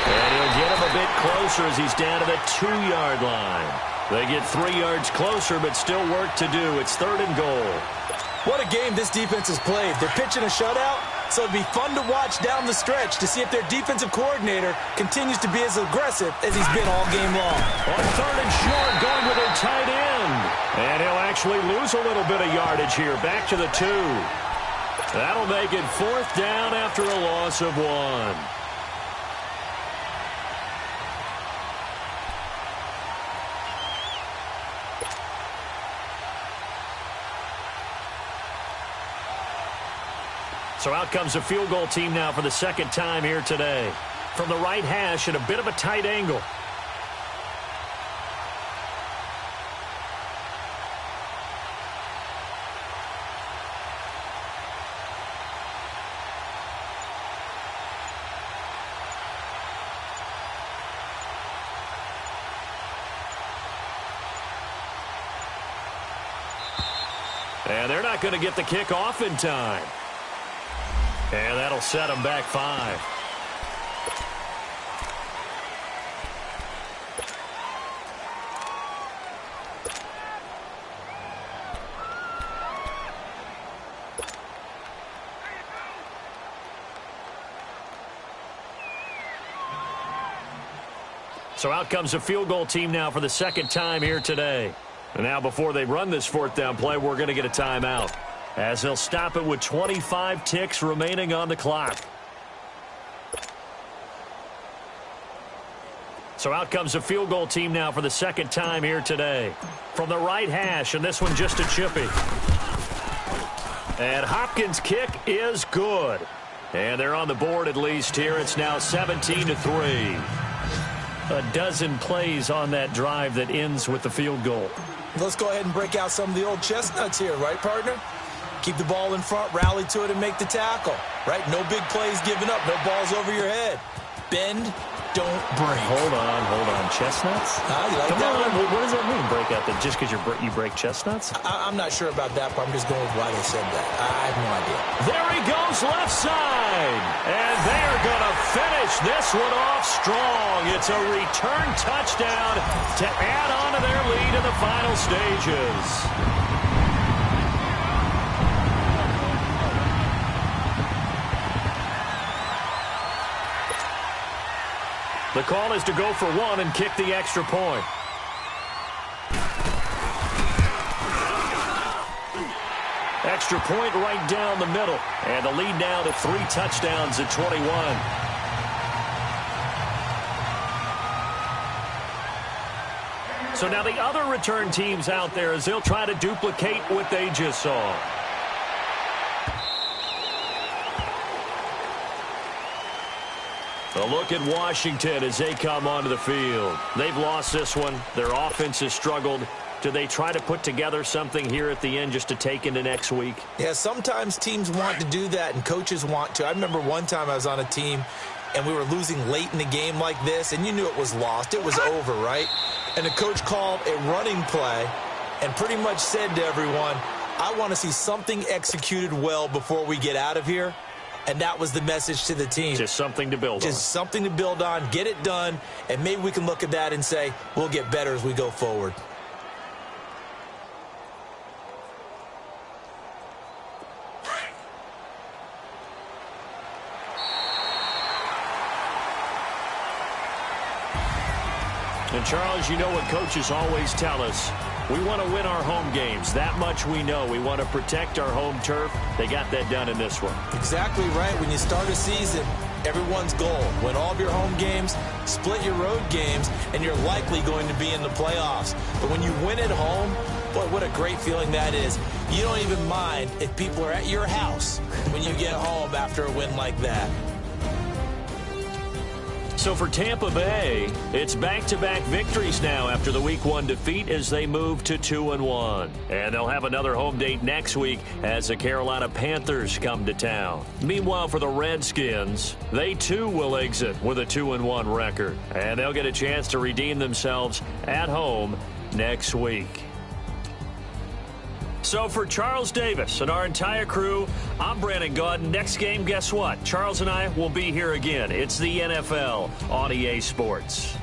And he'll get him a bit closer as he's down to the 2-yard line. They get 3 yards closer, but still work to do. It's 3rd and goal. What a game this defense has played. They're pitching a shutout, so it'd be fun to watch down the stretch to see if their defensive coordinator continues to be as aggressive as he's been all game long. On 3rd and short, going with their tight end. And he'll actually lose a little bit of yardage here. Back to the 2. That'll make it 4th down after a loss of 1. So out comes a field goal team now for the 2nd time here today. From the right hash at a bit of a tight angle. And they're not going to get the kick off in time. And that'll set them back 5. So out comes a field goal team now for the 2nd time here today. And now before they run this 4th down play, we're going to get a timeout, as they'll stop it with 25 ticks remaining on the clock. So out comes a field goal team now for the 2nd time here today. From the right hash, and this one just a chippy. And Hopkins' kick is good. And they're on the board at least here. It's now 17-3. A dozen plays on that drive that ends with the field goal. Let's go ahead and break out some of the old chestnuts here, right, partner? Keep the ball in front, rally to it, and make the tackle, right? No big plays given up, no balls over your head. Bend, don't break. Hold on. Chestnuts? You like Come that on, one? what does that mean, break out? Just because you break chestnuts? I'm not sure about that, but I'm just going with why they said that. I have no idea. There he goes, left side. And they are going to finish this one off strong. It's a return touchdown to add on to their lead in the final stages. The call is to go for 1 and kick the extra point. Extra point right down the middle. And the lead now to 3 touchdowns at 21. So now the other return teams out there as they'll try to duplicate what they just saw. A look at Washington as they come onto the field. They've lost this one. Their offense has struggled. Do they try to put together something here at the end just to take into next week? Yeah, sometimes teams want to do that and coaches want to. I remember one time I was on a team and we were losing late in the game like this, and you knew it was lost. It was over, right? And the coach called a running play and pretty much said to everyone, I want to see something executed well before we get out of here. And that was the message to the team. Just something to build on. Just something to build on, get it done, and maybe we can look at that and say, we'll get better as we go forward. And, Charles, you know what coaches always tell us. We want to win our home games. That much we know. We want to protect our home turf. They got that done in this one. Exactly right. When you start a season, everyone's goal, win all of your home games, split your road games, and you're likely going to be in the playoffs. But when you win at home, boy, what a great feeling that is. You don't even mind if people are at your house when you get home after a win like that. So for Tampa Bay, it's back-to-back victories now after the Week 1 defeat as they move to 2-1. And they'll have another home date next week as the Carolina Panthers come to town. Meanwhile, for the Redskins, they too will exit with a 2-1 record. And they'll get a chance to redeem themselves at home next week. So for Charles Davis and our entire crew, I'm Brandon Gaudin. Next game, guess what? Charles and I will be here again. It's the NFL on EA Sports.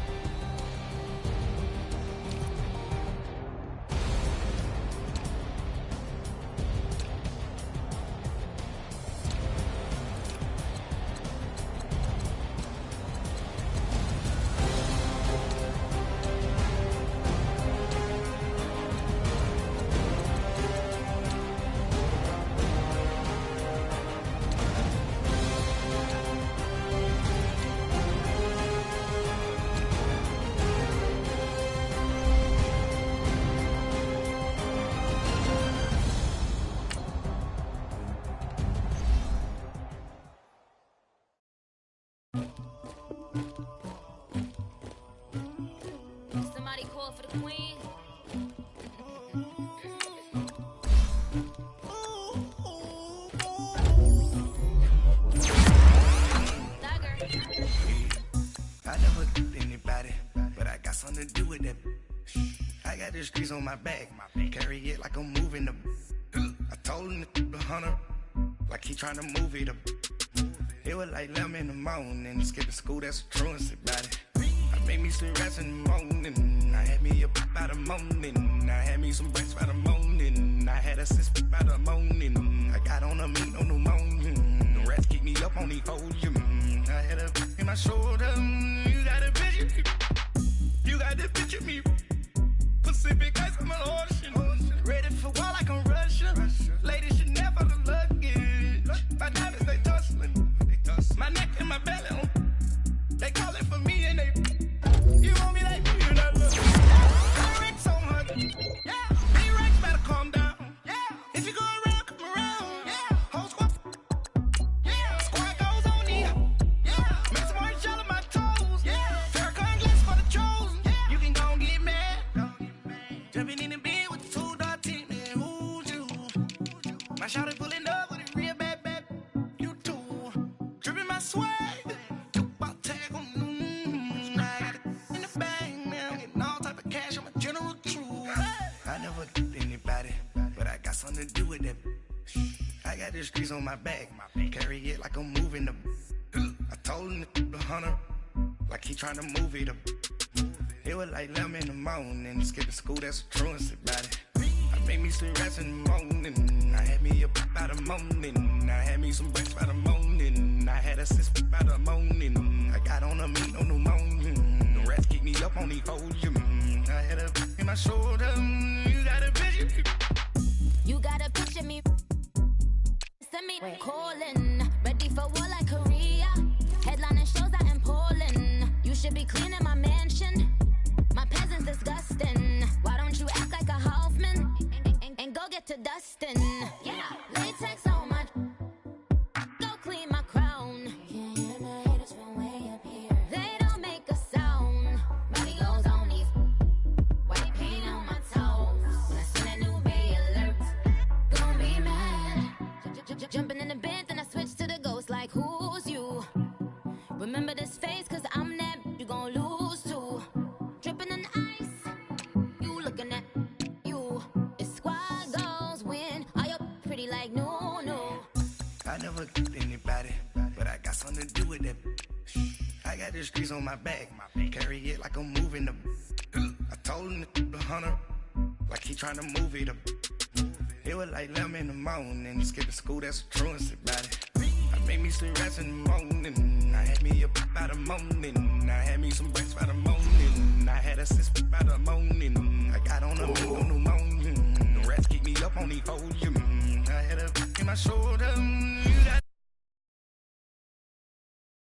Somebody call for the queen. I never did anybody, but I got something to do with that. I got the streets on my back, carry it like I'm moving the. I told him the hunter, like he trying to move it up. It was like 11 in the morning, skipping school, that's a truancy about it. I made me some rest in the morning, I had me a pop by the morning, I had me some breaks by the morning, I had a sis by the morning, I got on a meat on the morning, the rest keep me up on the volume, I had a in my shoulder, you got a picture, you got the picture me, Pacific ice on my ocean, ready for war like I'm Russian, ladies should never look luggage, my diamonds they tussling. My neck and my belly on. They calling for me and they. You want me like you not look. Rex so hard. Yeah. B-Rex better calm down. Yeah. If you go around, come around. Yeah. Whole squad. Yeah. Squad goes on the. Yeah. Make some orange gel on my toes. Yeah. Farrakhan glass for the chosen. Yeah. You can go and get mad. Jumping in the bed with the 2 dot team. Man, who's you? My shawty pulling up with a real bad. Swag, about tag on I got it in the bag now, getting all type of cash. I'm a general true. I never did anybody, but I got something to do with that. I got the streets on my back, carry it like I'm moving the. I told him the hunter, like he trying to move it up. It was like 11 in the morning, skipping school, that's a truancy about it. I made me some rest in the morning, I had me a pop by the morning, I had me some breaks by the morning, I had a sis by the morning, I got on a meat on the morning, the rest keep me up on the volume, I had a in my shoulder, you got a picture. You got a picture me. Send me calling, ready for war like Korea. Headlining shows out in Poland. You should be cleaning my mansion. My peasants disgusting. Why don't you act like a Hoffman and go get to dustin'? Yeah, latex on my. Go clean my crown. Can't hear the haters from way up here. They don't make a sound. Body goes on these. White paint on my toes. When I send a new bay alert, gonna be mad. Jumping in the bed, then I switch to the ghost like who's you? Remember this face, cause I'm that you gon' lose too. Dripping in ice, you looking at you. It's squad goals win. Are you pretty like no? I never did anybody, but I got something to do with that. I got the streets on my back, carry it like I'm moving the. I told him the hunter, like he trying to move it up. It was like 11 in the morning, skipping school, that's a truancy about it. I made me some rest in the morning, I had me a pop by the morning, I had me some breaks by the morning, I had a sis by the morning, I got on a meat on the morning, the rest keep me up on the volume, I had a in my shoulder.